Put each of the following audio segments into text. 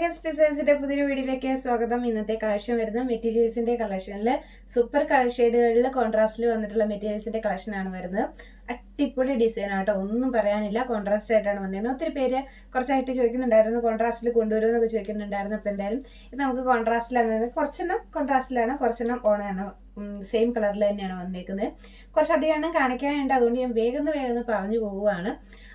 ലെഗസ് ഡിസൈൻസിന്റെ പുതിയൊരു വീഡിയോയിലേക്ക് സ്വാഗതം. ഇന്നത്തെ കളക്ഷൻ വരുന്ന മെറ്റീരിയൽസിന്റെ കളക്ഷനിൽ സൂപ്പർ കളർ ഷെയ്ഡുകളിൽ കോൺട്രാസ്റ്റിൽ വന്നിട്ടുള്ള മെറ്റീരിയൽസിന്റെ കളക്ഷൻ ആണ് വരുന്നത്. അടിപൊളി ഡിസൈൻ ആട്ടോ, ഒന്നും പറയാനില്ല. കോൺട്രാസ്റ്റ് ആയിട്ടാണ് വന്നിരുന്നത്. ഒത്തിരി പേര് കുറച്ചായിട്ട് ചോദിക്കുന്നുണ്ടായിരുന്നു കോൺട്രാസ്റ്റിൽ കൊണ്ടുവരുമെന്നൊക്കെ ചോദിക്കുന്നുണ്ടായിരുന്നു. അപ്പോൾ എന്തായാലും ഇത് നമുക്ക് കോൺട്രാസ്റ്റിലാണ്, കുറച്ചെണ്ണം കോൺട്രാസ്റ്റിലാണ്, കുറച്ചെണ്ണം ഓണാണ്. സെയിം കളറിൽ തന്നെയാണ് വന്നേക്കുന്നത്. കുറച്ചധികം എണ്ണം കാണിക്കാനുണ്ട്, അതുകൊണ്ട് ഞാൻ വേഗം പറഞ്ഞു പോവുകയാണ്.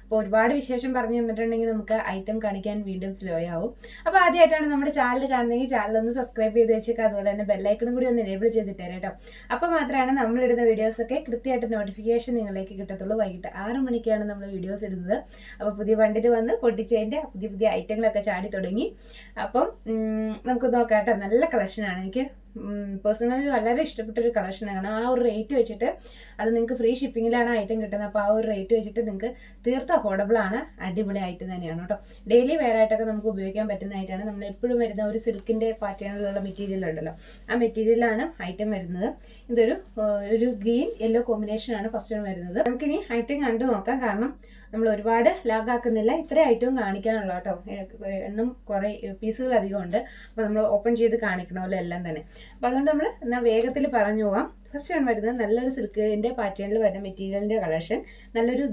അപ്പോൾ ഒരുപാട് വിശേഷം പറഞ്ഞു തന്നിട്ടുണ്ടെങ്കിൽ നമുക്ക് ഐറ്റം കാണിക്കാൻ വീണ്ടും സ്ലോ ആവും. അപ്പോൾ ആദ്യമായിട്ടാണ് നമ്മുടെ ചാനൽ കാണുന്നതെങ്കിൽ ചാനൽ ഒന്ന് സബ്സ്ക്രൈബ് ചെയ്ത് വെച്ചേക്കുക. അതുപോലെ തന്നെ ബെല്ലൈക്കണും കൂടി ഒന്ന് എനേബിൾ ചെയ്തിട്ടേരാം കേട്ടോ. അപ്പോൾ മാത്രമാണ് നമ്മളിടുന്ന വീഡിയോസൊക്കെ കൃത്യമായിട്ട് നോട്ടിഫിക്കേഷൻ നിങ്ങളിലേക്ക് കിട്ടത്തുള്ളൂ. വൈകിട്ട് 6 മണിക്കാണ് നമ്മൾ വീഡിയോസ് ഇടുന്നത്. അപ്പോൾ പുതിയ വണ്ടിയിൽ വന്ന് പൊട്ടിച്ചതിൻ്റെ പുതിയ ഐറ്റങ്ങളൊക്കെ ചാടി തുടങ്ങി. അപ്പം നമുക്ക് നോക്കാം കേട്ടോ. നല്ല കളക്ഷനാണ്. എനിക്ക് പേഴ്സണലി വളരെ ഇഷ്ടപ്പെട്ടൊരു കളക്ഷനാണ്. ആ ഒരു റേറ്റ് വെച്ചിട്ട് അത് നിങ്ങൾക്ക് ഫ്രീ ഷിപ്പിങ്ങിലാണ് ഐറ്റം കിട്ടുന്നത്. അപ്പോൾ ആ ഒരു റേറ്റ് വെച്ചിട്ട് നിങ്ങൾക്ക് തീർത്തും അഫോർഡബിൾ ആണ്. അടിപൊളി ഐറ്റം തന്നെയാണ് കേട്ടോ. ഡെയിലി വെയർ ആയിട്ടൊക്കെ നമുക്ക് ഉപയോഗിക്കാൻ പറ്റുന്നതായിട്ടാണ്. നമ്മൾ എപ്പോഴും വരുന്ന ഒരു സിൽക്കിൻ്റെ പാറ്റേണിലുള്ള മെറ്റീരിയൽ ഉണ്ടല്ലോ, ആ മെറ്റീരിയലാണ് ഐറ്റം വരുന്നത്. ഇതൊരു ഗ്രീൻ യെല്ലോ കോമ്പിനേഷനാണ് ഫസ്റ്റ് വരുന്നത്. നമുക്കിനി ഐറ്റം കണ്ടു നോക്കാം. കാരണം നമ്മൾ ഒരുപാട് ലാഗാക്കുന്നില്ല, ഇത്ര ഐറ്റവും കാണിക്കാനുള്ള കേട്ടോ. എണ്ണം കുറേ പീസുകൾ അധികം ഉണ്ട്. അപ്പോൾ നമ്മൾ ഓപ്പൺ ചെയ്ത് കാണിക്കണമല്ലോ എല്ലാം തന്നെ. അപ്പോൾ അതുകൊണ്ട് നമ്മൾ എന്നാൽ വേഗത്തിൽ പറഞ്ഞു പോവാം. ഫസ്റ്റ് ആണ് വരുന്നത് നല്ലൊരു സിൽക്കിൻ്റെ പാറ്റേണിൽ വരുന്ന മെറ്റീരിയലിൻ്റെ കളക്ഷൻ. നല്ലൊരു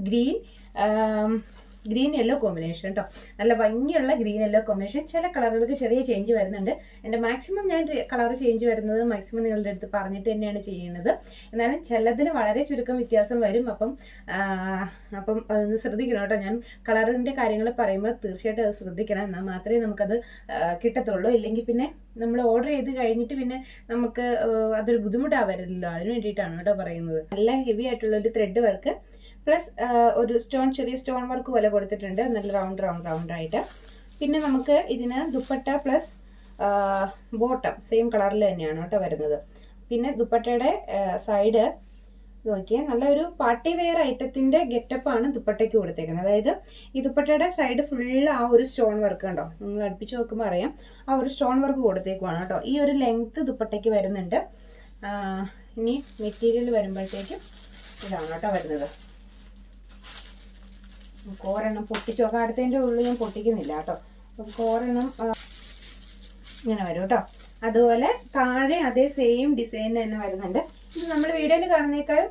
ഗ്രീൻ യെല്ലോ കോമ്പിനേഷൻ കേട്ടോ. നല്ല ഭംഗിയുള്ള ഗ്രീൻ യെല്ലോ കോമ്പിനേഷൻ. ചില കളറുകൾക്ക് ചെറിയ ചേഞ്ച് വരുന്നുണ്ട്. എൻ്റെ മാക്സിമം ഞാൻ കളർ ചേഞ്ച് വരുന്നത് മാക്സിമം നിങ്ങളുടെ അടുത്ത് പറഞ്ഞിട്ട് തന്നെയാണ് ചെയ്യുന്നത്. എന്നാലും ചിലതിന് വളരെ ചുരുക്കം വ്യത്യാസം വരും. അപ്പം അതൊന്ന് ശ്രദ്ധിക്കണം കേട്ടോ. ഞാൻ കളറിൻ്റെ കാര്യങ്ങൾ പറയുമ്പോൾ തീർച്ചയായിട്ടും അത് ശ്രദ്ധിക്കണം. എന്നാൽ മാത്രമേ നമുക്കത് കിട്ടത്തുള്ളൂ. ഇല്ലെങ്കിൽ പിന്നെ നമ്മൾ ഓർഡർ ചെയ്ത് കഴിഞ്ഞിട്ട് പിന്നെ നമുക്ക് അതൊരു ബുദ്ധിമുട്ടാവരുമല്ലോ. അതിന് വേണ്ടിയിട്ടാണ് കേട്ടോ പറയുന്നത്. നല്ല ഹെവി ആയിട്ടുള്ള ഒരു ത്രെഡ് വർക്ക് പ്ലസ് ഒരു ചെറിയ സ്റ്റോൺ വർക്ക് പോലെ കൊടുത്തിട്ടുണ്ട്. നല്ല റൗണ്ട് ആയിട്ട്. പിന്നെ നമുക്ക് ഇതിന് ദുപ്പട്ട പ്ലസ് ബോട്ടം സെയിം കളറിൽ തന്നെയാണ് കേട്ടോ വരുന്നത്. പിന്നെ ദുപ്പട്ടയുടെ സൈഡ് നോക്കിയേ, നല്ലൊരു പാർട്ടി വെയർ ഐറ്റത്തിന്റെ ഗെറ്റപ്പാണ് ദുപ്പട്ടയ്ക്ക് കൊടുത്തേക്കുന്നത്. അതായത് ഈ ദുപ്പട്ടയുടെ സൈഡ് ഫുള്ള് ആ ഒരു സ്റ്റോൺ വർക്ക് കണ്ടോ, നിങ്ങൾ അടുപ്പിച്ച് നോക്കുമ്പോൾ അറിയാം. ആ ഒരു സ്റ്റോൺ വർക്ക് കൊടുത്തേക്കുവാണ് കേട്ടോ. ഈ ഒരു ലെങ്ത് ദുപ്പട്ടയ്ക്ക് വരുന്നുണ്ട്. ഇനി മെറ്റീരിയൽ വരുമ്പോഴത്തേക്കും ഇതാണ് കേട്ടോ വരുന്നത്. കോരെണ്ണം പൊട്ടിച്ചു നോക്കാം. അടുത്തതിൻ്റെ ഉള്ളിൽ ഞാൻ പൊട്ടിക്കുന്നില്ല കേട്ടോ. അപ്പം കോരെണ്ണം ഇങ്ങനെ വരും കേട്ടോ. അതുപോലെ താഴെ അതേ സെയിം ഡിസൈൻ തന്നെ വരുന്നുണ്ട്. ഇത് നമ്മൾ വീഡിയോയിൽ കാണുന്നേക്കാളും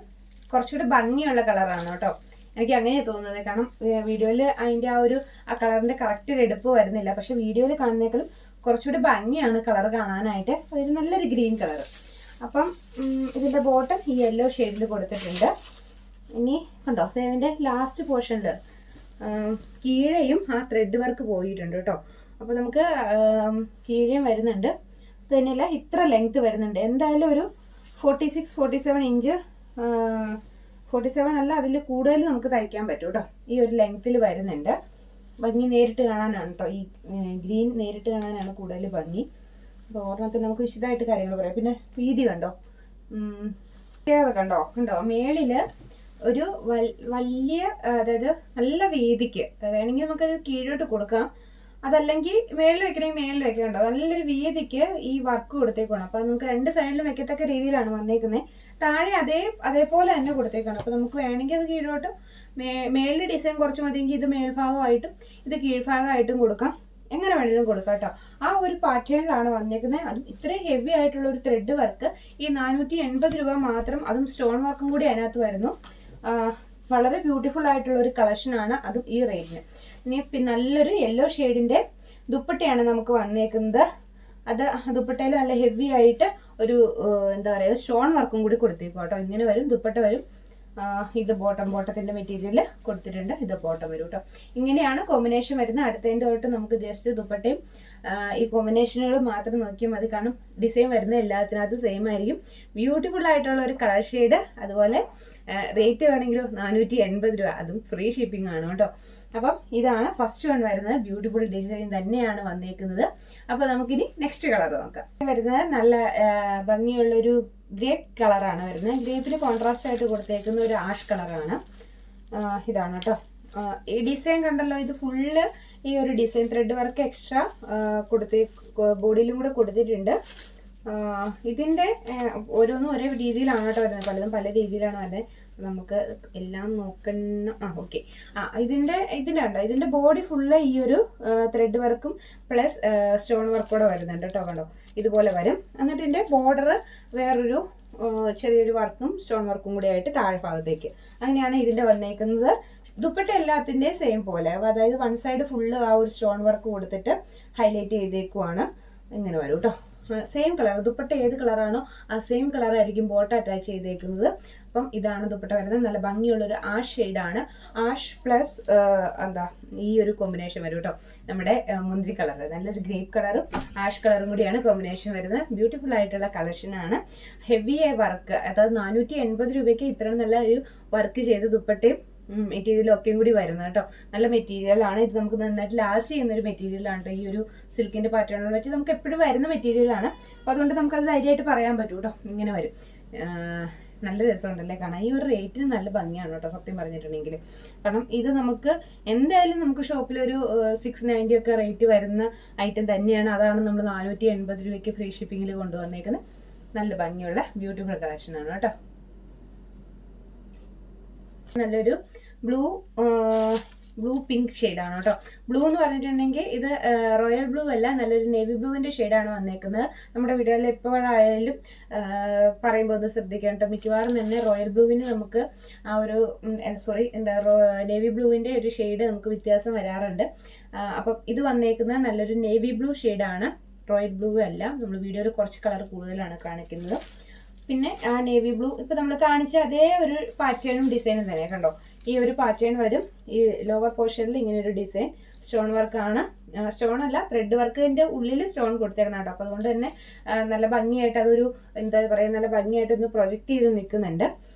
കുറച്ചുകൂടി ഭംഗിയുള്ള കളറാണ് കേട്ടോ. എനിക്ക് അങ്ങനെയാണ് തോന്നുന്നത്. കാരണം വീഡിയോയിൽ അതിൻ്റെ ആ കളറിൻ്റെ കറക്റ്റ് എടുപ്പ് വരുന്നില്ല. പക്ഷെ വീഡിയോയിൽ കാണുന്നേക്കാളും കുറച്ചുകൂടി ഭംഗിയാണ് കളർ കാണാനായിട്ട്. അതൊരു നല്ലൊരു ഗ്രീൻ കളർ. അപ്പം ഇതിൻ്റെ ബോട്ടം ഈ യെല്ലോ ഷെയ്ഡിൽ കൊടുത്തിട്ടുണ്ട്. ഇനി കണ്ടോ, ഇതിൻ്റെ ലാസ്റ്റ് പോർഷനിൽ കീഴയും ആ ത്രെഡ് വർക്ക് പോയിട്ടുണ്ട് കേട്ടോ. അപ്പോൾ നമുക്ക് കീഴയും വരുന്നുണ്ട്. ഇത് തന്നെയല്ല, ഇത്ര ലെങ്ത് വരുന്നുണ്ട്. എന്തായാലും ഒരു 46-47 ഇഞ്ച്, 47 അല്ല അതിൽ കൂടുതൽ നമുക്ക് തയ്ക്കാൻ പറ്റും കേട്ടോ. ഈ ഒരു ലെങ്ത്തിൽ വരുന്നുണ്ട്. ഭംഗി നേരിട്ട് കാണാനാണ് കേട്ടോ. ഈ ഗ്രീൻ നേരിട്ട് കാണാനാണ് കൂടുതൽ ഭംഗി. അപ്പോൾ ഓർമ്മത്തിൽ നമുക്ക് വിശദമായിട്ട് കാര്യങ്ങൾ പറയാം. പിന്നെ വീതി കണ്ടോ, കണ്ടോ മേളിൽ ഒരു വലിയ, അതായത് നല്ല വീതിക്ക് വേണമെങ്കിൽ നമുക്കത് കീഴോട്ട് കൊടുക്കാം. അതല്ലെങ്കിൽ മേളിൽ വെക്കണമെങ്കിൽ മേളിൽ വെക്കണ്ടോ. നല്ലൊരു വീതിക്ക് ഈ വർക്ക് കൊടുത്തേക്കാണ്. അപ്പം നമുക്ക് രണ്ട് സൈഡിലും വെക്കത്തക്ക രീതിയിലാണ് വന്നേക്കുന്നത്. താഴെ അതേപോലെ തന്നെ കൊടുത്തേക്കാണ്. അപ്പം നമുക്ക് വേണമെങ്കിൽ അത് കീഴോട്ട് മേളിൽ ഡിസൈൻ കുറച്ച് മതിയെങ്കിൽ ഇത് മേൽഭാഗമായിട്ടും ഇത് കീഴ്ഭാഗമായിട്ടും കൊടുക്കാം. എങ്ങനെ വേണമെങ്കിലും കൊടുക്കാം കേട്ടോ. ആ ഒരു പാറ്റേണിലാണ് വന്നേക്കുന്നത്. അതും ഇത്രയും ഹെവി ആയിട്ടുള്ള ഒരു ത്രെഡ് വർക്ക്. ഈ 480 രൂപ മാത്രം. അതും സ്റ്റോൺ വർക്കും കൂടി അതിനകത്ത് വരുന്നു. വളരെ ബ്യൂട്ടിഫുൾ ആയിട്ടുള്ള ഒരു കളക്ഷനാണ്, അതും ഈ റേറ്റിന്. ഇനി പിന്നെ നല്ലൊരു യെല്ലോ ഷെയ്ഡിൻ്റെ ദുപ്പട്ടയാണ് നമുക്ക് വന്നേക്കുന്നത്. അത് ദുപ്പട്ടയിൽ നല്ല ഹെവി ആയിട്ട് ഒരു എന്താ പറയുക സ്റ്റോൺ വർക്കും കൂടി കൊടുത്തേക്കും കേട്ടോ. ഇങ്ങനെ വരും, ദുപ്പട്ട വരും. ഇത് ബോട്ടത്തിൻ്റെ മെറ്റീരിയൽ കൊടുത്തിട്ടുണ്ട്. ഇത് ബോട്ടം വരും കേട്ടോ. ഇങ്ങനെയാണ് കോമ്പിനേഷൻ വരുന്നത്. അടുത്തതിൻ്റെ തൊട്ട് നമുക്ക് ജസ്റ്റ് ദുപ്പട്ടയും ഈ കോമ്പിനേഷനുകൾ മാത്രം നോക്കിയാൽ മതി. കാരണം ഡിസൈൻ വരുന്ന എല്ലാത്തിനകത്തും സെയിം ആയിരിക്കും. ബ്യൂട്ടിഫുൾ ആയിട്ടുള്ള ഒരു കളർ ഷെയ്ഡ്. അതുപോലെ റേറ്റ് വേണമെങ്കിലും 480 രൂപ, അതും ഫ്രീ ഷിപ്പിംഗ് ആണ് കേട്ടോ. അപ്പം ഇതാണ് ഫസ്റ്റ് വൺ വരുന്നത്. ബ്യൂട്ടിഫുൾ ഡിസൈൻ തന്നെയാണ് വന്നേക്കുന്നത്. അപ്പോൾ നമുക്കിനി നെക്സ്റ്റ് കളർ നോക്കാം. വരുന്നത് നല്ല ഭംഗിയുള്ളൊരു ഗ്രേപ്പ് കളറാണ് വരുന്നത്. ഗ്രേപ്പിന് കോൺട്രാസ്റ്റ് ആയിട്ട് കൊടുത്തേക്കുന്ന ഒരു ആഷ് കളറാണ്. ഇതാണ് കേട്ടോ. ഈ ഡിസൈൻ കണ്ടല്ലോ, ഇത് ഫുള്ള് ഈ ഒരു ഡിസൈൻ ത്രെഡ് വർക്ക് എക്സ്ട്രാ ബോഡിയിലും കൂടെ കൊടുത്തിട്ടുണ്ട്. ഇതിൻ്റെ ഓരോന്നും ഒരേ രീതിയിലാണ് കേട്ടോ വരുന്നത്. പലതും പല രീതിയിലാണ് വരുന്നത്. നമുക്ക് എല്ലാം നോക്കണം. ഓക്കെ. ഇതിന്റെ ബോഡി ഫുള്ള് ഈ ഒരു ത്രെഡ് വർക്കും പ്ലസ് സ്റ്റോൺ വർക്ക് കൂടെ വരുന്നുണ്ട് കേട്ടോ. കണ്ടോ, ഇതുപോലെ വരും. എന്നിട്ട് ഇതിന്റെ ബോർഡർ വേറൊരു ചെറിയൊരു വർക്കും സ്റ്റോൺ വർക്കും കൂടി ആയിട്ട് താഴെ ഭാഗത്തേക്ക്, അങ്ങനെയാണ് ഇതിന്റെ വന്നേക്കുന്നത്. ദുപ്പട്ട എല്ലാത്തിന്റെ സെയിം പോലെ, അതായത് വൺ സൈഡ് ഫുള്ള് ആ ഒരു സ്റ്റോൺ വർക്ക് കൊടുത്തിട്ട് ഹൈലൈറ്റ് ചെയ്തേക്കുവാണ്. ഇങ്ങനെ വരും കേട്ടോ. സെയിം കളർ, ദുപ്പട്ട ഏത് കളറാണോ ആ സെയിം കളറായിരിക്കും ബോട്ടം അറ്റാച്ച് ചെയ്തേക്കുന്നത്. അപ്പം ഇതാണ് ദുപ്പട്ട വരുന്നത്. നല്ല ഭംഗിയുള്ളൊരു ആഷ് ഷെയ്ഡാണ്. ആഷ് പ്ലസ് ഈ ഒരു കോമ്പിനേഷൻ വരും കേട്ടോ. നമ്മുടെ മുന്തിരി കളർ, നല്ലൊരു ഗ്രേപ്പ് കളറും ആഷ് കളറും കൂടിയാണ് കോമ്പിനേഷൻ വരുന്നത്. ബ്യൂട്ടിഫുൾ ആയിട്ടുള്ള കളക്ഷനാണ്. ഹെവി വർക്ക്, അതായത് 480 രൂപയ്ക്ക് ഇത്ര നല്ല ഒരു വർക്ക് ചെയ്ത് ദുപ്പട്ടയും മെറ്റീരിയലും ഒക്കെയും കൂടി വരുന്നത് കേട്ടോ. നല്ല മെറ്റീരിയൽ ആണ് ഇത്. നമുക്ക് നന്നായിട്ട് ലാസ്റ്റ് ചെയ്യുന്ന ഒരു മെറ്റീരിയൽ ആണ് ഈ ഒരു സിൽക്കിന്റെ പാറ്റേണുകൾ പറ്റി നമുക്ക് എപ്പോഴും വരുന്ന മെറ്റീരിയലാണ്. അപ്പോൾ അതുകൊണ്ട് നമുക്കത് ധൈര്യമായിട്ട് പറയാൻ പറ്റും കേട്ടോ. ഇങ്ങനെ വരും. നല്ല രസമുണ്ടല്ലേ കാണാൻ. ഈ ഒരു റേറ്റിന് നല്ല ഭംഗിയാണ് കേട്ടോ സത്യം പറഞ്ഞിട്ടുണ്ടെങ്കിൽ. കാരണം ഇത് നമുക്ക് എന്തായാലും നമുക്ക് ഷോപ്പിലൊരു 690 ഒക്കെ റേറ്റ് വരുന്ന ഐറ്റം തന്നെയാണ്. അതാണ് നമ്മൾ 480 രൂപയ്ക്ക് ഫ്രീ ഷിപ്പിങ്ങിൽ കൊണ്ടുവന്നേക്കുന്നത്. നല്ല ഭംഗിയുള്ള ബ്യൂട്ടിഫുൾ കളക്ഷനാണ് കേട്ടോ. നല്ലൊരു ബ്ലൂ പിങ്ക് ഷെയ്ഡാണ് കേട്ടോ. ബ്ലൂ എന്ന് പറഞ്ഞിട്ടുണ്ടെങ്കിൽ ഇത് റോയൽ ബ്ലൂ അല്ല, നല്ലൊരു നേവി ബ്ലൂവിന്റെ ഷെയ്ഡാണ് വന്നേക്കുന്നത്. നമ്മുടെ വീഡിയോയിൽ എപ്പോഴായാലും പറയുമ്പോൾ ഒന്ന് ശ്രദ്ധിക്കണം കേട്ടോ. മിക്കവാറും തന്നെ റോയൽ ബ്ലൂവിന് നമുക്ക് ആ ഒരു നേവി ബ്ലൂവിന്റെ ഒരു ഷെയ്ഡ് നമുക്ക് വ്യത്യാസം വരാറുണ്ട്. അപ്പം ഇത് വന്നേക്കുന്നത് നല്ലൊരു നേവി ബ്ലൂ ഷെയ്ഡാണ്, റോയൽ ബ്ലൂ അല്ല. നമ്മൾ വീഡിയോയിൽ കുറച്ച് കളർ കൂടുതലാണ് കാണിക്കുന്നത്. പിന്നെ ആ നേവി ബ്ലൂ ഇപ്പൊ നമ്മൾ കാണിച്ച അതേ ഒരു പാറ്റേണും ഡിസൈനും തന്നെ കണ്ടോ. ഈ ഒരു പാറ്റേൺ വരും. ഈ ലോവർ പോർഷനിൽ ഇങ്ങനെ ഒരു ഡിസൈൻ സ്റ്റോൺ വർക്കാണ്. സ്റ്റോൺ അല്ല, ത്രെഡ് വർക്കിന്റെ ഉള്ളിൽ സ്റ്റോൺ കൊടുത്തേക്കണം കേട്ടോ. അപ്പൊ അതുകൊണ്ട് തന്നെ നല്ല ഭംഗിയായിട്ട് അതൊരു എന്താ പറയാ, നല്ല ഭംഗിയായിട്ട് ഒന്ന് പ്രൊജക്ട് ചെയ്ത് നിൽക്കുന്നുണ്ട്.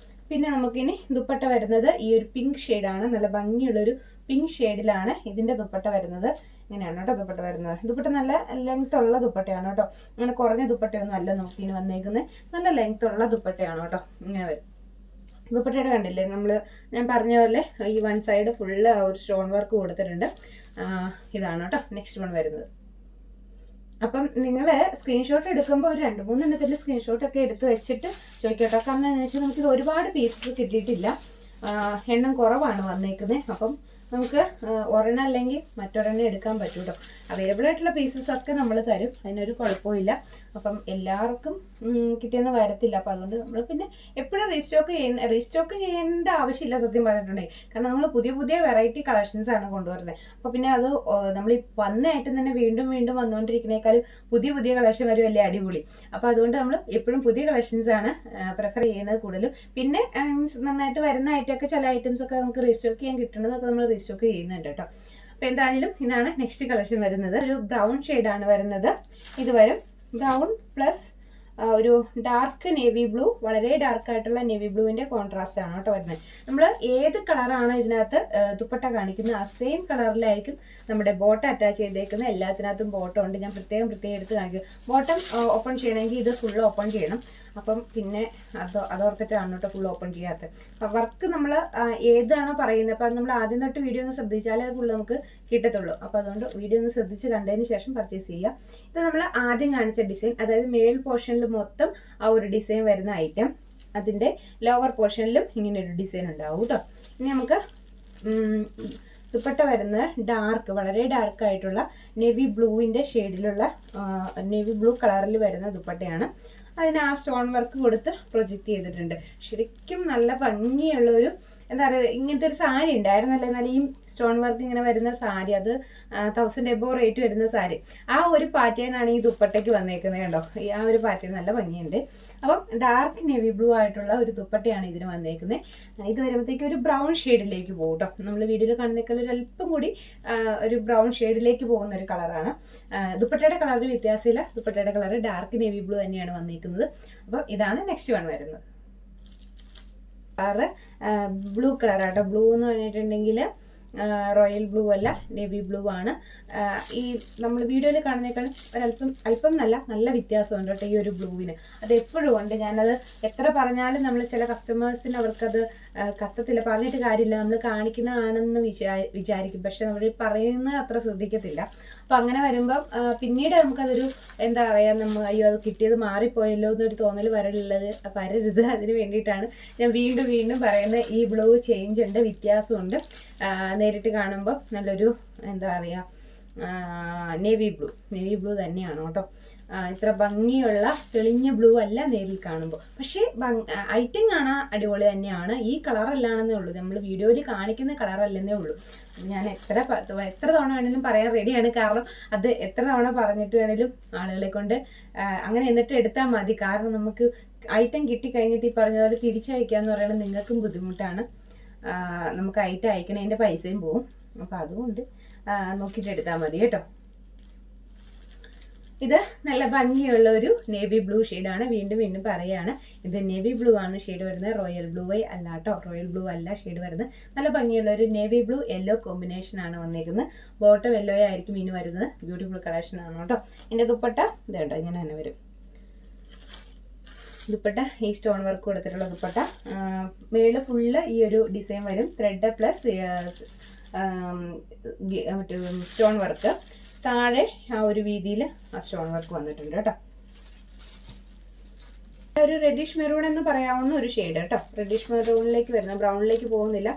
പിന്നെ നമുക്കിനി ദുപ്പട്ട വരുന്നത് ഈ ഒരു പിങ്ക് ഷെയ്ഡാണ്. നല്ല ഭംഗിയുള്ളൊരു പിങ്ക് ഷെയ്ഡിലാണ് ഇതിന്റെ ദുപ്പട്ട വരുന്നത്. ഇങ്ങനെയാണ് കേട്ടോ ദുപ്പട്ട വരുന്നത്. ദുപ്പട്ട നല്ല ലെങ്ത് ഉള്ള ദുപ്പട്ടയാണ് കേട്ടോ. അങ്ങനെ കുറഞ്ഞ ദുപ്പട്ടയൊന്നും അല്ല നോക്കിന് വന്നേക്കുന്നത്. നല്ല ലെങ്ത് ഉള്ള ദുപ്പട്ടയാണ് കേട്ടോ. ഇങ്ങനെ വരും. ദുപ്പട്ടയുടെ കണ്ടില്ലേ, ഞാൻ പറഞ്ഞ പോലെ ഈ വൺ സൈഡ് ഫുള്ള് ഒരു സ്റ്റോൺ വർക്ക് കൊടുത്തിട്ടുണ്ട്. ഇതാണ് കേട്ടോ നെക്സ്റ്റ് വൺ വരുന്നത്. അപ്പം നിങ്ങൾ സ്ക്രീൻഷോട്ട് എടുക്കുമ്പോൾ ഒരു 2-3 എണ്ണത്തിൽ സ്ക്രീൻഷോട്ടൊക്കെ എടുത്ത് വെച്ചിട്ട് ചോദിക്കട്ടോ. കാരണം എന്താണെന്ന് വെച്ചാൽ നമുക്കിത് ഒരുപാട് പീസസ് കിട്ടിയിട്ടില്ല, എണ്ണം കുറവാണ് വന്നേക്കുന്നത്. അപ്പം നമുക്ക് ഒരെണ്ണം അല്ലെങ്കിൽ മറ്റൊരെണ്ണം എടുക്കാൻ പറ്റും കേട്ടോ. അവൈലബിൾ ആയിട്ടുള്ള പീസസ് ഒക്കെ നമ്മൾ തരും, അതിനൊരു കുഴപ്പമില്ല. അപ്പം എല്ലാവർക്കും കിട്ടിയെന്ന് വരത്തില്ല. അപ്പം അതുകൊണ്ട് നമ്മൾ പിന്നെ എപ്പോഴും റീസ്റ്റോക്ക് ചെയ്യേണ്ട ആവശ്യമില്ല സത്യം പറഞ്ഞിട്ടുണ്ടെങ്കിൽ. കാരണം നമ്മൾ പുതിയ പുതിയ വെറൈറ്റി കളക്ഷൻസ് ആണ് കൊണ്ടുവരുന്നത്. അപ്പോൾ പിന്നെ അത് നമ്മൾ ഈ വന്ന ഐറ്റം തന്നെ വീണ്ടും വീണ്ടും വന്നുകൊണ്ടിരിക്കുന്നേക്കാളും പുതിയ പുതിയ കളക്ഷൻ വരുമല്ലേ അടിപൊളി. അപ്പോൾ അതുകൊണ്ട് നമ്മൾ എപ്പോഴും പുതിയ കളക്ഷൻസ് ആണ് പ്രിഫർ ചെയ്യുന്നത് കൂടുതലും. പിന്നെ നന്നായിട്ട് വരുന്ന ഐറ്റമൊക്കെ ചില ഐറ്റംസ് ഒക്കെ നമുക്ക് റീസ്റ്റോക്ക് ചെയ്യാൻ കിട്ടുന്നതൊക്കെ നമ്മൾ റീസ്റ്റോക്ക് ചെയ്യുന്നുണ്ട് കേട്ടോ. അപ്പൊ എന്തായാലും ഇതാണ് നെക്സ്റ്റ് കളക്ഷൻ വരുന്നത്. ഒരു ബ്രൗൺ ഷെയ്ഡാണ് വരുന്നത്. ഇത് വരും ബ്രൗൺ പ്ലസ് ഒരു ഡാർക്ക് നേവി ബ്ലൂ, വളരെ ഡാർക്ക് ആയിട്ടുള്ള നേവി ബ്ലൂവിന്റെ കോൺട്രാസ്റ്റ് ആണ് കേട്ടോ വരുന്നത്. നമ്മൾ ഏത് കളറാണ് ഇതിനകത്ത് ദുപ്പട്ട കാണിക്കുന്നത് ആ സെയിം കളറിലായിരിക്കും നമ്മുടെ ബോട്ടം അറ്റാച്ച് ചെയ്തേക്കുന്നത്. എല്ലാത്തിനകത്തും ബോട്ടം ഉണ്ട്. ഞാൻ പ്രത്യേകം എടുത്ത് കാണിക്കും. ബോട്ടം ഓപ്പൺ ചെയ്യണമെങ്കിൽ ഇത് ഫുൾ ഓപ്പൺ ചെയ്യണം. അപ്പം പിന്നെ അതോർത്തിട്ടാണ് കേട്ടോ ഫുൾ ഓപ്പൺ ചെയ്യാത്തത്. അപ്പം വർക്ക് നമ്മൾ ഏതാണോ പറയുന്നത്, അപ്പം നമ്മൾ ആദ്യം തൊട്ട് വീഡിയോ ഒന്ന് ശ്രദ്ധിച്ചാലേ അത് ഫുൾ നമുക്ക് കിട്ടത്തുള്ളൂ. അപ്പം അതുകൊണ്ട് വീഡിയോ ഒന്ന് ശ്രദ്ധിച്ച് കണ്ടതിന് ശേഷം പർച്ചേസ് ചെയ്യുക. ഇത് നമ്മൾ ആദ്യം കാണിച്ച ഡിസൈൻ, അതായത് മേൽ പോർഷനിൽ മൊത്തം ആ ഒരു ഡിസൈൻ വരുന്ന ഐറ്റം, അതിൻ്റെ ലോവർ പോർഷനിലും ഇങ്ങനെ ഒരു ഡിസൈൻ ഉണ്ടാവും കേട്ടോ. ഇനി നമുക്ക് ദുപ്പട്ട വരുന്നത് ഡാർക്ക്, വളരെ ഡാർക്ക് ആയിട്ടുള്ള നേവി ബ്ലൂവിൻ്റെ ഷെയ്ഡിലുള്ള നേവി ബ്ലൂ കളറിൽ വരുന്ന ദുപ്പട്ടയാണ്. അതിന് ആ സ്റ്റോൺ വർക്ക് കൊടുത്ത് പ്രൊജക്റ്റ് ചെയ്തിട്ടുണ്ട്. ശരിക്കും നല്ല ഭംഗിയുള്ളൊരു എന്താ പറയുക, ഇങ്ങനത്തെ ഒരു സാരി ഉണ്ടായിരുന്നല്ലേ, എന്നാൽ ഈ സ്റ്റോൺ വർക്ക് ഇങ്ങനെ വരുന്ന സാരി, അത് 1000 എബോ റേറ്റ് വരുന്ന സാരി, ആ ഒരു പാറ്റേൺ ആണ് ഈ ദുപ്പട്ടയ്ക്ക് വന്നേക്കുന്നത് കണ്ടോ. ആ ഒരു പാറ്റേൺ നല്ല ഭംഗിയുണ്ട്. അപ്പം ഡാർക്ക് നേവി ബ്ലൂ ആയിട്ടുള്ള ഒരു ദുപ്പട്ടയാണ് ഇതിന് വന്നേക്കുന്നത്. ഇത് വരുമ്പോഴത്തേക്ക് ഒരു ബ്രൗൺ ഷെയ്ഡിലേക്ക് പോകും കേട്ടോ. നമ്മൾ വീഡിയോയിൽ കാണുന്നേക്കാൾ ഒരു അല്പം കൂടി ഒരു ബ്രൗൺ ഷെയ്ഡിലേക്ക് പോകുന്ന ഒരു കളറാണ്. ദുപ്പട്ടയുടെ കളറിൽ വ്യത്യാസമില്ല. ദുപ്പട്ടയുടെ കളർ ഡാർക്ക് നേവി ബ്ലൂ തന്നെയാണ് വന്നേക്കുന്നത്. അപ്പം ഇതാണ് നെക്സ്റ്റ് വൺ വരുന്നത്. കളറ് ബ്ലൂ കളറാട്ടോ. ബ്ലൂ എന്ന് പറഞ്ഞിട്ടുണ്ടെങ്കിൽ റോയൽ ബ്ലൂ അല്ല, നേവി ബ്ലൂ ആണ്. ഈ നമ്മൾ വീഡിയോയിൽ കാണുന്നേക്കാളും അല്പം നല്ല വ്യത്യാസമുണ്ട് കേട്ടോ ഈ ഒരു ബ്ലൂവിന്. അത് എപ്പോഴും ഉണ്ട്. ഞാനത് എത്ര പറഞ്ഞാലും നമ്മൾ ചില കസ്റ്റമേഴ്സിന് അവർക്കത് കത്തത്തില്ല, പറഞ്ഞിട്ട് കാര്യമില്ല, നമ്മൾ കാണിക്കുന്നതാണെന്ന് വിചാരിക്കും. പക്ഷെ നമ്മൾ പറയുന്നത് അത്ര ശ്രദ്ധിക്കത്തില്ല. അപ്പം അങ്ങനെ വരുമ്പം പിന്നീട് നമുക്കതൊരു എന്താ പറയുക, അയ്യോ അത് കിട്ടിയത് മാറിപ്പോയല്ലോ എന്നൊരു തോന്നൽ വരരുത്. അതിന് വേണ്ടിയിട്ടാണ് ഞാൻ വീണ്ടും വീണ്ടും പറയുന്നത്. ഈ ബ്ലൂ ചേഞ്ച് ഉണ്ട്, വ്യത്യാസമുണ്ട്. നേരിട്ട് കാണുമ്പോൾ നല്ലൊരു എന്താ പറയുക, നേവി ബ്ലൂ തന്നെയാണ് കേട്ടോ. ഇത്ര ഭംഗിയുള്ള തെളിഞ്ഞ ബ്ലൂ അല്ല നേരിൽ കാണുമ്പോൾ. പക്ഷേ ഐറ്റം കാണാൻ അടിപൊളി തന്നെയാണ്. ഈ കളറല്ലാണെന്നേ ഉള്ളൂ, നമ്മൾ വീഡിയോയിൽ കാണിക്കുന്ന കളറല്ലെന്നേ ഉള്ളൂ. ഞാൻ എത്ര തവണ വേണേലും പറയാൻ റെഡിയാണ്. കാരണം അത് എത്ര തവണ പറഞ്ഞിട്ട് വേണേലും ആളുകളെ കൊണ്ട് അങ്ങനെ എന്നിട്ട് എടുത്താൽ മതി. കാരണം നമുക്ക് ഐറ്റം കിട്ടിക്കഴിഞ്ഞിട്ട് ഈ പറഞ്ഞ പോലെ തിരിച്ചയക്കാന്ന് പറയുന്നത് നിങ്ങൾക്കും ബുദ്ധിമുട്ടാണ്. നമുക്ക് ഐറ്റം അയക്കണതിൻ്റെ പൈസയും പോവും. അപ്പം അതുകൊണ്ട് നോക്കിയിട്ട് എടുത്താൽ മതി കേട്ടോ. ഇത് നല്ല ഭംഗിയുള്ള ഒരു നേവി ബ്ലൂ ഷെയ്ഡാണ്. വീണ്ടും പറയാണ്, ഇത് നേവി ബ്ലൂ ആണ് ഷെയ്ഡ് വരുന്നത്, റോയൽ ബ്ലൂ അല്ല കേട്ടോ. റോയൽ ബ്ലൂ അല്ല ഷെയ്ഡ് വരുന്നത്. നല്ല ഭംഗിയുള്ള ഒരു നേവി ബ്ലൂ യെല്ലോ കോമ്പിനേഷൻ ആണ് വന്നേക്കുന്നത്. ബോട്ടം യെല്ലോ ആയിരിക്കും ഇനി വരുന്നത്. ബ്യൂട്ടിഫുൾ കളക്ഷൻ ആണ് കേട്ടോ. എൻ്റെ ദുപ്പട്ട ഇത് കേട്ടോ, ഇങ്ങനെ തന്നെ വരും. ദുപ്പട്ട ഈ സ്റ്റോൺ വർക്ക് കൊടുത്തിട്ടുള്ള ദുപ്പട്ട. മേള് ഫുള്ള് ഈ ഒരു ഡിസൈൻ വരും, ത്രെഡ് പ്ലസ് മറ്റേ സ്റ്റോൺ വർക്ക്. താഴെ ആ ഒരു വീതിയിൽ ആ സ്റ്റോൺ വർക്ക് വന്നിട്ടുണ്ട് കേട്ടോ. ഒരു റെഡിഷ് മെറൂൺ എന്ന് പറയാവുന്ന ഒരു ഷെയ്ഡ് കേട്ടോ. റെഡിഷ് മെറൂണിലേക്ക് വരുന്ന, ബ്രൗണിലേക്ക് പോകുന്നില്ല.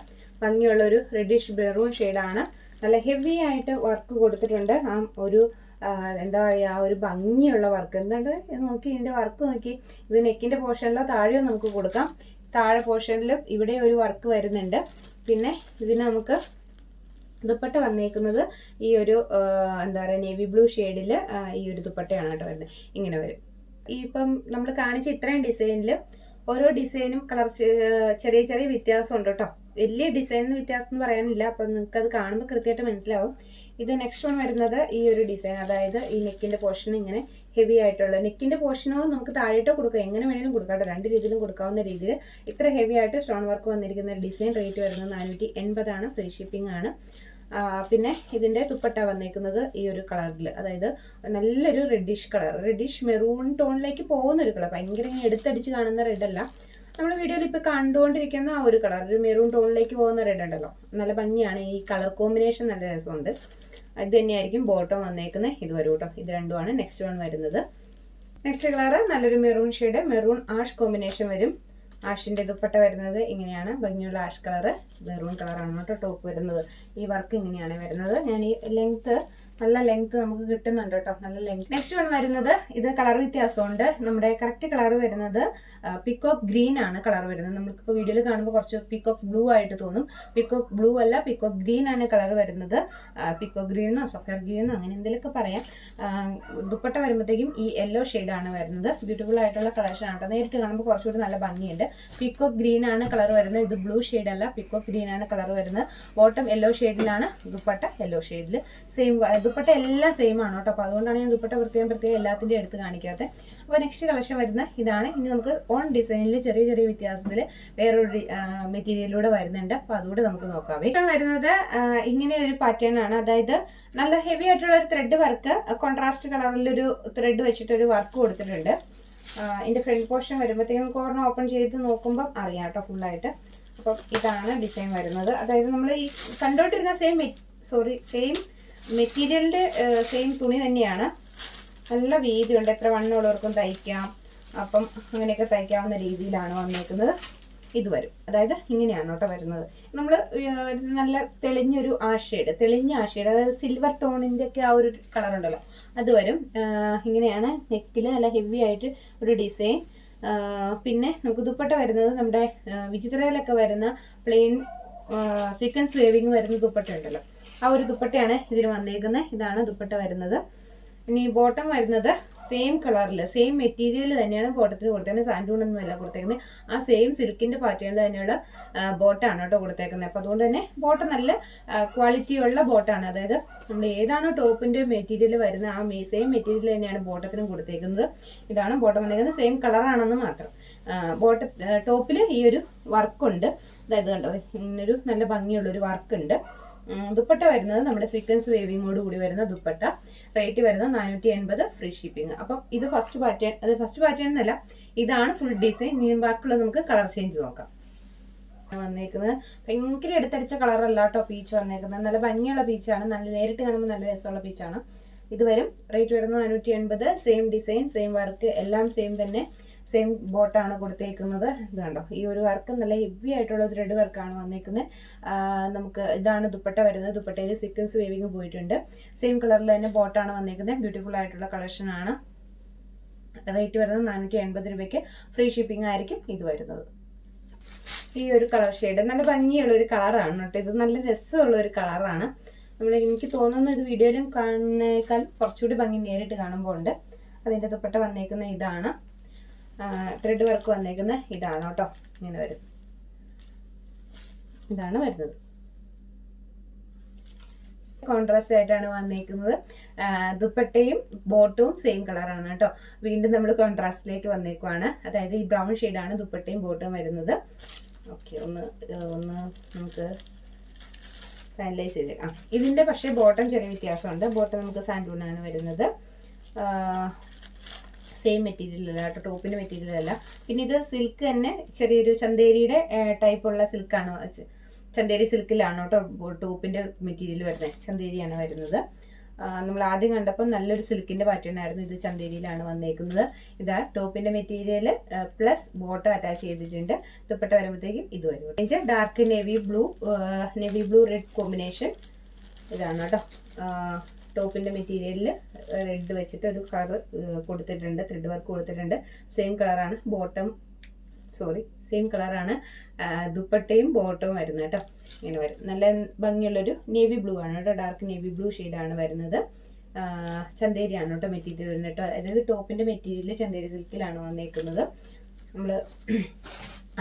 ഭംഗിയുള്ള ഒരു റെഡിഷ് മെറൂൺ ഷെയ്ഡാണ്. നല്ല ഹെവി ആയിട്ട് വർക്ക് കൊടുത്തിട്ടുണ്ട്. ആ ഒരു എന്താ പറയുക, ആ ഒരു ഭംഗിയുള്ള വർക്ക്. എന്താണ് നോക്കി, ഇതിൻ്റെ വർക്ക് നോക്കി. ഇത് നെക്കിൻ്റെ പോർഷനിലോ താഴെയോ നമുക്ക് കൊടുക്കാം. താഴെ പോർഷനിലും ഇവിടെ ഒരു വർക്ക് വരുന്നുണ്ട്. പിന്നെ ഇതിന് നമുക്ക് ദുപ്പട്ട വന്നേക്കുന്നത് ഈ ഒരു എന്താ പറയുക, നേവി ബ്ലൂ ഷെയ്ഡിൽ ഈ ഒരു ദുപ്പട്ടയാണ് കേട്ടോ വരുന്നത്. ഇങ്ങനെ വരും. ഈ ഇപ്പം നമ്മൾ കാണിച്ച ഇത്രയും ഡിസൈനിൽ ഓരോ ഡിസൈനും കളർ ചെറിയ ചെറിയ വ്യത്യാസമുണ്ട് കേട്ടോ. വലിയ ഡിസൈനിന് വ്യത്യാസം എന്ന് പറയാനില്ല. അപ്പം നിങ്ങൾക്ക് അത് കാണുമ്പോൾ കൃത്യമായിട്ട് മനസ്സിലാവും. ഇത് നെക്സ്റ്റ് വൺ വരുന്നത് ഈ ഒരു ഡിസൈൻ, അതായത് ഈ നെക്കിൻ്റെ പോർഷൻ ഇങ്ങനെ ഹെവി ആയിട്ടുള്ള, നെക്കിൻ്റെ പോർഷനോ നമുക്ക് താഴെട്ടോ കൊടുക്കാം, എങ്ങനെ വേണമെങ്കിലും കൊടുക്കാം കേട്ടോ. രണ്ട് രീതിയിലും കൊടുക്കാവുന്ന രീതിയിൽ ഇത്ര ഹെവി ആയിട്ട് സ്റ്റോൺ വർക്ക് വന്നിരിക്കുന്ന ഡിസൈൻ. റേറ്റ് വരുന്നത് 480 ഫ്രീ ഷിപ്പിംഗ് ആണ്. പിന്നെ ഇതിൻ്റെ ദുപ്പട്ട വന്നേക്കുന്നത് ഈ ഒരു കളറിൽ, അതായത് നല്ലൊരു റെഡിഷ് കളർ, റെഡിഷ് മെറൂൺ ടോണിലേക്ക് പോകുന്ന ഒരു കളർ. ഭയങ്കര ഇങ്ങനെ എടുത്തടിച്ച് കാണുന്ന റെഡല്ല, നമ്മൾ വീഡിയോയിൽ ഇപ്പോൾ കണ്ടുകൊണ്ടിരിക്കുന്ന ആ ഒരു കളർ, ഒരു മെറൂൺ ടോണിലേക്ക് പോകുന്ന റെഡ് ഉണ്ടല്ലോ. നല്ല ഭംഗിയാണ് ഈ കളർ കോമ്പിനേഷൻ, നല്ല രസമുണ്ട്. ഇത് തന്നെയായിരിക്കും ബോട്ടം വന്നേക്കുന്നത്. ഇത് വരും കേട്ടോ. ഇത് രണ്ടുമാണ് നെക്സ്റ്റ് വൺ വരുന്നത്. നെക്സ്റ്റ് കളർ നല്ലൊരു maroon shade, maroon ash combination വരും. ആഷിൻ്റെ ദുപ്പട്ട വരുന്നത് ഇങ്ങനെയാണ്. ഭംഗിയുള്ള ആഷ് കളറ്, മെറൂൺ കളറാണ് കേട്ടോ ടോപ്പ് വരുന്നത്. ഈ വർക്ക് ഇങ്ങനെയാണ് വരുന്നത്. ഞാൻ ഈ ലെങ്ത്ത്, നല്ല ലെങ്ത്ത് നമുക്ക് കിട്ടുന്നുണ്ട് കേട്ടോ, നല്ല ലെങ്ത്. നെക്സ്റ്റ് വൺ വരുന്നത്, ഇത് കളർ വ്യത്യാസമുണ്ട്. നമ്മുടെ കറക്റ്റ് കളർ വരുന്നത് പിക്കോക്ക് ഗ്രീൻ ആണ് കളർ വരുന്നത്. നമുക്കിപ്പോൾ വീഡിയോയിൽ കാണുമ്പോൾ കുറച്ച് പിക്കോക്ക് ബ്ലൂ ആയിട്ട് തോന്നും. പിക്കോക്ക് ബ്ലൂ അല്ല, പിക്കോക്ക് ഗ്രീൻ ആണ് കളർ വരുന്നത്. പിക്കോക്ക് ഗ്രീനോ സഫയർ ഗ്രീനോ അങ്ങനെ എന്തെങ്കിലുമൊക്കെ പറയാം. ദുപ്പട്ട വരുമ്പോഴത്തേക്കും ഈ യെല്ലോ ഷെയ്ഡാണ് വരുന്നത്. ബ്യൂട്ടിഫുൾ ആയിട്ടുള്ള കളക്ഷൻ ആണ് കേട്ടോ. നേരിട്ട് കാണുമ്പോൾ കുറച്ചുകൂടി നല്ല ഭംഗിയുണ്ട്. പിക്കോക്ക് ഗ്രീൻ ആണ് കളർ വരുന്നത്. ഇത് ബ്ലൂ ഷെയ്ഡ് അല്ല, പിക്കോക്ക് ഗ്രീൻ ആണ് കളർ വരുന്നത്. ബോട്ടം യെല്ലോ ഷെയ്ഡിലാണ്, ദുപ്പട്ട യെല്ലോ ഷെയ്ഡിൽ. സെയിം ദുപ്പട്ട എല്ലാം സെയിം ആണ് കേട്ടോ. അപ്പോൾ അതുകൊണ്ടാണ് ഞാൻ ദുപ്പട്ട പ്രത്യേകം എല്ലാത്തിൻ്റെ എടുത്ത് കാണിക്കാത്തത്. അപ്പോൾ നെക്സ്റ്റ് കളക്ഷൻ വരുന്ന ഇതാണ്. ഇനി നമുക്ക് ഓൺ ഡിസൈനിൽ ചെറിയ ചെറിയ വ്യത്യാസത്തിൽ വേറൊരു മെറ്റീരിയലിലൂടെ വരുന്നുണ്ട്. അപ്പോൾ അതുകൂടെ നമുക്ക് നോക്കാം. ഇപ്പം വരുന്നത് ഇങ്ങനെ ഒരു പാറ്റേൺ ആണ്. അതായത് നല്ല ഹെവി ആയിട്ടുള്ള ഒരു ത്രെഡ് വർക്ക്, കോൺട്രാസ്റ്റ് കളറിലൊരു ത്രെഡ് വെച്ചിട്ടൊരു വർക്ക് കൊടുത്തിട്ടുണ്ട്. ഇതിൻ്റെ ഫ്രണ്ട് പോർഷൻ വരുമ്പോഴത്തേക്കും കോർണർ ഓപ്പൺ ചെയ്ത് നോക്കുമ്പം അറിയാം കേട്ടോ ഫുള്ളായിട്ട്. അപ്പം ഇതാണ് ഡിസൈൻ വരുന്നത്. അതായത് നമ്മൾ ഈ കണ്ടോണ്ടിരുന്ന സെയിം മെറ്റീരിയലിൻ്റെ സെയിം തുണി തന്നെയാണ്. നല്ല വീതിയുണ്ട്, എത്ര വണ്ണമുള്ളവർക്കും തയ്ക്കാം. അപ്പം അങ്ങനെയൊക്കെ തയ്ക്കാവുന്ന രീതിയിലാണ് വന്നേക്കുന്നത്. ഇത് വരും, അതായത് ഇങ്ങനെയാണ് കേട്ടോ വരുന്നത്. നമ്മൾ നല്ല തെളിഞ്ഞൊരു തെളിഞ്ഞ ആഷേഡ്, അതായത് സിൽവർ ടോണിൻ്റെ ഒക്കെ ആ ഒരു കളർ ഉണ്ടല്ലോ, അത് വരും. ഇങ്ങനെയാണ് നെക്കിൽ നല്ല ഹെവി ആയിട്ട് ഒരു ഡിസൈൻ. പിന്നെ നമുക്ക് ദുപ്പട്ട വരുന്നത് നമ്മുടെ വിചിത്രയിലൊക്കെ വരുന്ന പ്ലെയിൻ സീക്വൻസ് വേവിങ് വരുന്ന ദുപ്പട്ട ഉണ്ടല്ലോ, ആ ഒരു ദുപ്പട്ടയാണ് ഇതിന് വന്നേക്കുന്നത്. ഇതാണ് ദുപ്പട്ട വരുന്നത്. ഇനി ബോട്ടം വരുന്നത് സെയിം കളറിൽ, സെയിം മെറ്റീരിയൽ തന്നെയാണ് ബോട്ടത്തിന് കൊടുത്തേക്കുന്നത്. സാൻഡൂണൊന്നും അല്ല കൊടുത്തേക്കുന്നത്. ആ സെയിം സിൽക്കിൻ്റെ പാറ്റേണിൽ തന്നെയുള്ള ബോട്ടാണ് കേട്ടോ കൊടുത്തേക്കുന്നത്. അപ്പോൾ അതുകൊണ്ട് തന്നെ ബോട്ടം നല്ല ക്വാളിറ്റിയുള്ള ബോട്ടാണ്. അതായത് നമ്മൾ ഏതാണോ ടോപ്പിൻ്റെ മെറ്റീരിയൽ വരുന്നത് ആ സെയിം മെറ്റീരിയൽ തന്നെയാണ് ബോട്ടത്തിനും കൊടുത്തേക്കുന്നത്. ഇതാണ് ബോട്ടം വന്നേക്കുന്നത്. സെയിം കളറാണെന്ന് മാത്രം. ടോപ്പിൽ ഈ ഒരു വർക്കുണ്ട്. അതായത് കണ്ടോ, ഇങ്ങനൊരു നല്ല ഭംഗിയുള്ളൊരു വർക്കുണ്ട്. ദുപ്പട്ട വരുന്നത് നമ്മുടെ സീക്വൻസ് വേവിങ്ങോട് കൂടി വരുന്ന ദുപ്പട്ട. റേറ്റ് വരുന്നത് 480 ഫ്രീ ഷിപ്പിംഗ്. അപ്പം ഇത് ഫസ്റ്റ് പാറ്റേൺ, അത് ഫസ്റ്റ് പാറ്റേൺ എന്നല്ല, ഇതാണ് ഫുൾ ഡിസൈൻ. ഇനി ബാക്കിയുള്ള നമുക്ക് കളർ ചേഞ്ച് നോക്കാം. വന്നേക്കുന്നത് ഭയങ്കര എടുത്തടിച്ച കളറല്ല കേട്ടോ പീച്ച് വന്നേക്കുന്നത്. നല്ല ഭംഗിയുള്ള പീച്ചാണ്. നല്ല നേരിട്ട് കാണുമ്പോൾ നല്ല രസമുള്ള പീച്ചാണ്. ഇത് വരും. റേറ്റ് വരുന്നത് 480. സെയിം ഡിസൈൻ, സെയിം വർക്ക്, എല്ലാം സെയിം തന്നെ, സെയിം ബോട്ടാണ് കൊടുത്തേക്കുന്നത്. ഇത് കണ്ടോ, ഈ ഒരു വർക്ക് നല്ല ഹെവി ആയിട്ടുള്ള ത്രെഡ് വർക്കാണ് വന്നേക്കുന്നത്. നമുക്ക് ഇതാണ് ദുപ്പട്ട വരുന്നത്. ദുപ്പട്ടയിൽ സീക്വൻസ് വേവിങ് പോയിട്ടുണ്ട്. സെയിം കളറിൽ തന്നെ ബോട്ടാണ് വന്നേക്കുന്നത്. ബ്യൂട്ടിഫുൾ ആയിട്ടുള്ള കളക്ഷനാണ്. റേറ്റ് വരുന്നത് 480 രൂപയ്ക്ക്. ഫ്രീ ഷിപ്പിംഗ് ആയിരിക്കും ഇത് വരുന്നത്. ഈ ഒരു കളർ ഷെയ്ഡ് നല്ല ഭംഗിയുള്ള ഒരു കളറാണ് കേട്ടോ. ഇത് നല്ല രസമുള്ള ഒരു കളറാണ്. എനിക്ക് തോന്നുന്നു ഇത് വീഡിയോയിലും കാണുന്നേക്കാൾ കുറച്ചുകൂടി ഭംഗി നേരിട്ട് കാണുമ്പോൾ ഉണ്ട്. അതിൻ്റെ ദുപ്പട്ട വന്നേക്കുന്ന ഇതാണ്. ത്രെഡ് വർക്ക് വന്നേക്കുന്ന ഇതാണ് കേട്ടോ. ഇങ്ങനെ വരും. ഇതാണ് വരുന്നത്. കോൺട്രാസ്റ്റ് ആയിട്ടാണ് വന്നേക്കുന്നത്. ദുപ്പട്ടയും ബോട്ടും സെയിം കളറാണ് കേട്ടോ. വീണ്ടും നമ്മൾ കോൺട്രാസ്റ്റിലേക്ക് വന്നേക്കുവാണ്. അതായത് ഈ ബ്രൗൺ ഷെയ്ഡാണ് ദുപ്പട്ടയും ബോട്ടും വരുന്നത്. ഓക്കെ, ഒന്ന് നമുക്ക് ഫൈനലൈസ് ചെയ്തേക്കാം. ഇതിൻ്റെ പക്ഷേ ബോട്ടം ചെറിയ വ്യത്യാസമുണ്ട്. ബോട്ടം നമുക്ക് സാൻഡൂണാണ് വരുന്നത്. സെയിം മെറ്റീരിയൽ അല്ല കേട്ടോ, ടോപ്പിൻ്റെ മെറ്റീരിയൽ അല്ല. പിന്നെ ഇത് സിൽക്ക് തന്നെ ചെറിയൊരു ചന്തേരിയുടെ ടൈപ്പുള്ള സിൽക്കാണ്. ചന്തേരി സിൽക്കിലാണ് കേട്ടോ ടോപ്പിൻ്റെ മെറ്റീരിയൽ വരുന്നത്. ചന്തേരിയാണ് വരുന്നത്. നമ്മൾ ആദ്യം കണ്ടപ്പോൾ നല്ലൊരു സിൽക്കിൻ്റെ പാറ്റേൺ ആയിരുന്നു. ഇത് ചന്തേരിയിലാണ് വന്നേക്കുന്നത്. ഇതാ ടോപ്പിൻ്റെ മെറ്റീരിയൽ പ്ലസ് ബോട്ടം അറ്റാച്ച് ചെയ്തിട്ടുണ്ട്. ദുപ്പട്ട വരുമ്പോഴത്തേക്കും ഇത് വരും. Dark navy blue red combination ഇതാണ് കേട്ടോ. ടോപ്പിൻ്റെ മെറ്റീരിയലിൽ റെഡ് വെച്ചിട്ട് ഒരു കളർ കൊടുത്തിട്ടുണ്ട്. ത്രെഡ് വർക്ക് കൊടുത്തിട്ടുണ്ട്. സെയിം കളറാണ് സെയിം കളറാണ് ദുപ്പട്ടയും ബോട്ടവും വരുന്നത് കേട്ടോ. ഇങ്ങനെ വരും. നല്ല ഭംഗിയുള്ളൊരു നേവി ബ്ലൂ ആണ് കേട്ടോ. ഡാർക്ക് നേവി ബ്ലൂ ഷെയ്ഡാണ് വരുന്നത്. ചന്തേരിയാണ് കേട്ടോ മെറ്റീരിയൽ വരുന്നത് കേട്ടോ. അതായത് ടോപ്പിൻ്റെ മെറ്റീരിയൽ ചന്തേരി സിൽക്കിലാണ് വന്നേക്കുന്നത്. നമ്മൾ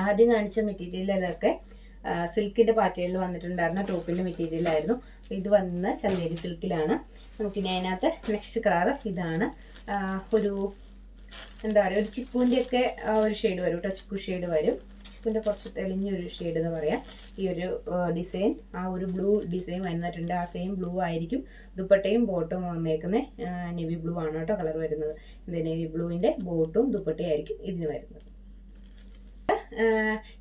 ആദ്യം കാണിച്ച മെറ്റീരിയലൊക്കെ സിൽക്കിൻ്റെ പാറ്റേണിൽ വന്നിട്ടുണ്ടായിരുന്ന ടോപ്പിൻ്റെ മെറ്റീരിയലായിരുന്നു. അപ്പോൾ ഇത് വന്ന ചന്തേരി സിൽക്കിലാണ്. നമുക്കിനി അതിനകത്ത് നെക്സ്റ്റ് കളർ ഇതാണ്. ഒരു എന്താ പറയുക, ഒരു ചിക്കുവിൻ്റെ ഒക്കെ ഒരു ഷെയ്ഡ് വരും കേട്ടോ. ചിക്കു ഷെയ്ഡ് വരും. ചിക്കുവിൻ്റെ കുറച്ച് തെളിഞ്ഞൊരു ഷെയ്ഡ് എന്ന് പറയാം. ഈ ഒരു ഡിസൈൻ, ആ ഒരു ബ്ലൂ ഡിസൈൻ വന്നിട്ടുണ്ട്. ആ സെയിം ബ്ലൂ ആയിരിക്കും ദുപ്പട്ടയും ബോട്ടും വന്നേക്കുന്നത്. നേവി ബ്ലൂ ആണ് കേട്ടോ കളർ വരുന്നത്. ഇത് നേവി ബ്ലൂവിൻ്റെ ബോട്ടും ദുപ്പട്ടയും ആയിരിക്കും ഇതിന് വരുന്നത്.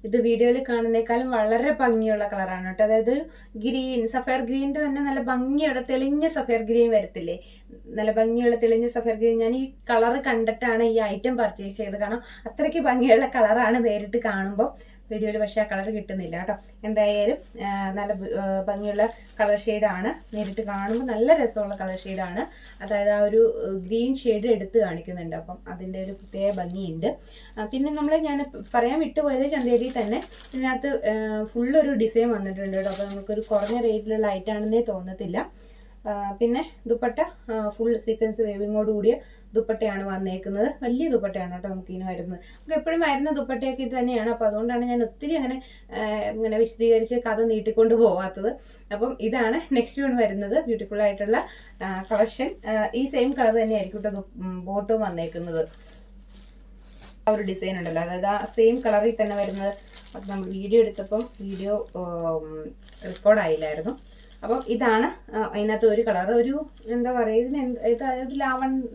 ഇത് വീഡിയോയിൽ കാണുന്നേക്കാളും വളരെ ഭംഗിയുള്ള കളറാണ് കേട്ടോ. അതായത് ഗ്രീൻ, സഫയർ ഗ്രീനിൻ്റെ തന്നെ നല്ല ഭംഗിയുള്ള തെളിഞ്ഞ സഫയർ ഗ്രീൻ വരത്തില്ലേ, നല്ല ഭംഗിയുള്ള തെളിഞ്ഞ സഫയർ ഗ്രീൻ. ഞാൻ ഈ കളർ കണ്ടിട്ടാണ് ഈ ഐറ്റം പർച്ചേസ് ചെയ്തത്. കാരണം അത്രയ്ക്ക് ഭംഗിയുള്ള കളറാണ് നേരിട്ട് കാണുമ്പോൾ. വീഡിയോയിൽ പക്ഷേ ആ കളർ കിട്ടുന്നില്ല കേട്ടോ. എന്തായാലും നല്ല ഭംഗിയുള്ള കളർ ഷെയ്ഡാണ്. നേരിട്ട് കാണുമ്പോൾ നല്ല രസമുള്ള കളർ ഷെയ്ഡാണ്. അതായത് ആ ഒരു ഗ്രീൻ ഷെയ്ഡ് എടുത്ത് കാണിക്കുന്നുണ്ട്. അപ്പം അതിൻ്റെ ഒരു പ്രത്യേക ഭംഗിയുണ്ട്. പിന്നെ ഞാൻ പറയാൻ വിട്ടുപോയത് ചന്തേരി തന്നെ ഇതിനകത്ത് ഫുള്ളൊരു ഡിസൈൻ വന്നിട്ടുണ്ട് കേട്ടോ. അപ്പോൾ നമുക്കൊരു കുറഞ്ഞ റേറ്റിലുള്ള ഐറ്റാണെന്നേ തോന്നത്തില്ല. പിന്നെ ദുപ്പട്ട ഫുൾ സീക്വൻസ് വേവിങ്ങോട് കൂടിയ ദുപ്പട്ടയാണ് വന്നേക്കുന്നത്. വലിയ ദുപ്പട്ടയാണ് കേട്ടോ നമുക്ക് ഇനി വരുന്നത്. നമുക്ക് എപ്പോഴും വരുന്ന ദുപ്പട്ടയൊക്കെ ഇത് തന്നെയാണ്. അപ്പോൾ അതുകൊണ്ടാണ് ഞാൻ ഒത്തിരി അങ്ങനെ വിശദീകരിച്ച് കഥ നീട്ടിക്കൊണ്ട് പോവാത്തത്. അപ്പം ഇതാണ് നെക്സ്റ്റ് വൺ വരുന്നത്. ബ്യൂട്ടിഫുൾ ആയിട്ടുള്ള കളക്ഷൻ. ഈ സെയിം കളർ തന്നെയായിരിക്കും കേട്ടോ ബോട്ടും വന്നേക്കുന്നത്. ആ ഒരു ഡിസൈൻ ഉണ്ടല്ലോ, അതായത് ആ സെയിം കളറിൽ തന്നെ വരുന്നത്. അപ്പം നമ്മൾ വീഡിയോ എടുത്തപ്പം വീഡിയോ റെക്കോർഡായില്ലായിരുന്നു. അപ്പം ഇതാണ് അതിനകത്ത് ഒരു കളർ, ഒരു എന്താ പറയുക, ഇത് ഒരു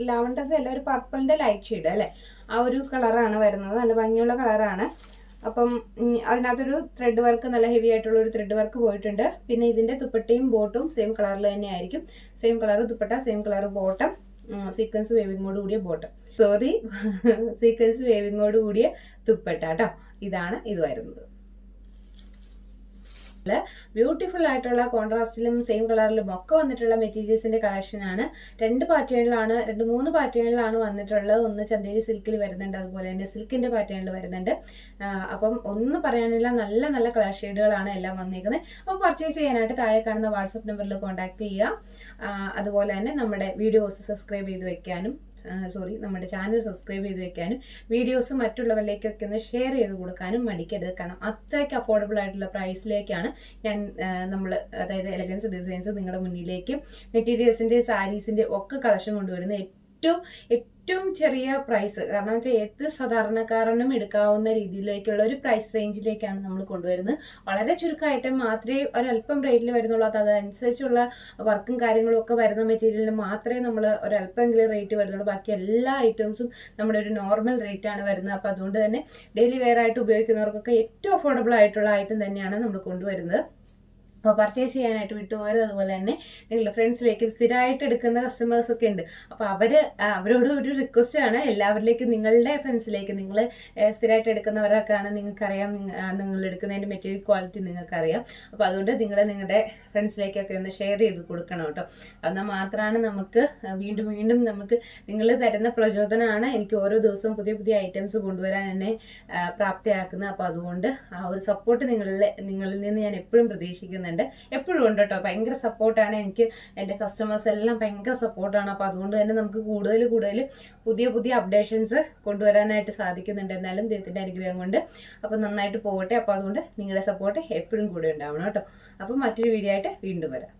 ലാവണ്ടറിൻ്റെ അല്ല, ഒരു പർപ്പിളിൻ്റെ ലൈറ്റ് ഷെയ്ഡ് അല്ലേ, ആ ഒരു കളറാണ് വരുന്നത്. നല്ല ഭംഗിയുള്ള കളറാണ്. അപ്പം അതിനകത്തൊരു ത്രെഡ് വർക്ക്, നല്ല ഹെവി ആയിട്ടുള്ള ഒരു ത്രെഡ് വർക്ക് പോയിട്ടുണ്ട്. പിന്നെ ഇതിൻ്റെ ദുപ്പട്ടയും ബോട്ടും സെയിം കളറിൽ തന്നെ ആയിരിക്കും. Same colour dupatta, same colour bottom, sequence വേവിങ്ങോട് കൂടിയ ബോട്ടം, സീക്വൻസ് വേവിങ്ങോട് കൂടിയ ദുപ്പട്ട കേട്ടോ. ഇതാണ് ഇത് വരുന്നത്. ബ്യൂട്ടിഫുൾ ആയിട്ടുള്ള കോൺട്രാസ്റ്റിലും സെയിം കളറിലും ഒക്കെ വന്നിട്ടുള്ള മെറ്റീരിയൽസിന്റെ കളക്ഷനാണ്. രണ്ട് മൂന്ന് പാറ്റേണിലാണ് വന്നിട്ടുള്ളത്. ഒന്ന് ചന്തേരി സിൽക്കിൽ വരുന്നുണ്ട്, അതുപോലെ തന്നെ സിൽക്കിന്റെ പാറ്റേണിൽ വരുന്നുണ്ട്. അപ്പം ഒന്നും പറയാനില്ല, നല്ല നല്ല കളർ ഷെയ്ഡുകളാണ് എല്ലാം വന്നിരിക്കുന്നത്. അപ്പോൾ പർച്ചേസ് ചെയ്യാനായിട്ട് താഴെ കാണുന്ന വാട്സപ്പ് നമ്പറിൽ കോൺടാക്ട് ചെയ്യുക. അതുപോലെ തന്നെ നമ്മുടെ വീഡിയോസ് സബ്സ്ക്രൈബ് ചെയ്ത് വെക്കാനും നമ്മുടെ ചാനൽ സബ്സ്ക്രൈബ് ചെയ്ത് വെക്കാനും വീഡിയോസ് മറ്റുള്ളവരിലേക്കൊക്കെ ഒന്ന് ഷെയർ ചെയ്ത് കൊടുക്കാനും മടിക്കരുത്. കാരണം അത്രയ്ക്ക് അഫോർഡബിൾ ആയിട്ടുള്ള പ്രൈസിലേക്കാണ് അതായത് എലഗൻസ് ഡിസൈൻസ് നിങ്ങളുടെ മുന്നിലേക്ക് മെറ്റീരിയൽസിൻ്റെ സാരീസിൻ്റെ ഒക്കെ കളക്ഷൻ കൊണ്ടുവരുന്ന ഏറ്റവും ചെറിയ പ്രൈസ്. കാരണം ഏത് സാധാരണക്കാരനും എടുക്കാവുന്ന രീതിയിലേക്കുള്ള ഒരു പ്രൈസ് റേഞ്ചിലേക്കാണ് നമ്മൾ കൊണ്ടുവരുന്നത്. വളരെ ചുരുക്കം ഐറ്റം മാത്രമേ ഒരല്പം റേറ്റിൽ വരുന്നുള്ളൂ. അതനുസരിച്ചുള്ള വർക്കും കാര്യങ്ങളും ഒക്കെ വരുന്ന മെറ്റീരിയലിന് മാത്രമേ നമ്മൾ ഒരല്പമെങ്കിലും റേറ്റ് വരുന്നുള്ളൂ. ബാക്കി എല്ലാ ഐറ്റംസും നമ്മുടെ ഒരു നോർമൽ റേറ്റ് ആണ് വരുന്നത്. അപ്പോൾ അതുകൊണ്ട് തന്നെ ഡെയിലി വെയർ ആയിട്ട് ഉപയോഗിക്കുന്നവർക്കൊക്കെ ഏറ്റവും അഫോർഡബിൾ ആയിട്ടുള്ള ഐറ്റം തന്നെയാണ് നമ്മൾ കൊണ്ടുവരുന്നത്. അപ്പോൾ പർച്ചേസ് ചെയ്യാനായിട്ട് വിട്ടുപോകരുത്. അതുപോലെ തന്നെ നിങ്ങളുടെ ഫ്രണ്ട്സിലേക്കും സ്ഥിരമായിട്ട് എടുക്കുന്ന കസ്റ്റമേഴ്സ് ഒക്കെ ഉണ്ട്. അപ്പോൾ അവരോട് ഒരു റിക്വസ്റ്റ് ആണ്, എല്ലാവരിലേക്കും നിങ്ങളുടെ ഫ്രണ്ട്സിലേക്ക്, നിങ്ങൾ സ്ഥിരമായിട്ട് എടുക്കുന്നവരൊക്കെയാണ്, നിങ്ങൾക്കറിയാം നിങ്ങൾ എടുക്കുന്നതിൻ്റെ മെറ്റീരിയൽ ക്വാളിറ്റി നിങ്ങൾക്കറിയാം. അപ്പോൾ അതുകൊണ്ട് നിങ്ങളുടെ ഫ്രണ്ട്സിലേക്കൊക്കെ ഒന്ന് ഷെയർ ചെയ്ത് കൊടുക്കണം കേട്ടോ. എന്നാൽ മാത്രമാണ് നമുക്ക് വീണ്ടും വീണ്ടും നമുക്ക് നിങ്ങൾ തരുന്ന പ്രചോദനമാണ് എനിക്ക് ഓരോ ദിവസവും പുതിയ പുതിയ ഐറ്റംസ് കൊണ്ടുവരാൻ എന്നെ പ്രാപ്തിയാക്കുന്നത്. അപ്പോൾ അതുകൊണ്ട് ആ ഒരു സപ്പോർട്ട് നിങ്ങളിൽ നിന്ന് ഞാൻ എപ്പോഴും പ്രതീക്ഷിക്കുന്നുണ്ട്, എപ്പോഴും ഉണ്ട് കേട്ടോ. ഭയങ്കര സപ്പോർട്ടാണ് എനിക്ക്, എൻ്റെ കസ്റ്റമേഴ്സ് എല്ലാം ഭയങ്കര സപ്പോർട്ടാണ്. അപ്പോൾ അതുകൊണ്ട് തന്നെ നമുക്ക് കൂടുതൽ പുതിയ പുതിയ അപ്ഡേഷൻസ് കൊണ്ടുവരാനായിട്ട് സാധിക്കുന്നുണ്ട്. എന്നാലും ദൈവത്തിൻ്റെ അനുഗ്രഹം കൊണ്ട് അപ്പോൾ നന്നായിട്ട് പോകട്ടെ. അപ്പോൾ അതുകൊണ്ട് നിങ്ങളുടെ സപ്പോർട്ട് എപ്പോഴും കൂടെ ഉണ്ടാവണം കേട്ടോ. അപ്പോൾ മറ്റൊരു വീഡിയോ ആയിട്ട് വീണ്ടും വരാം.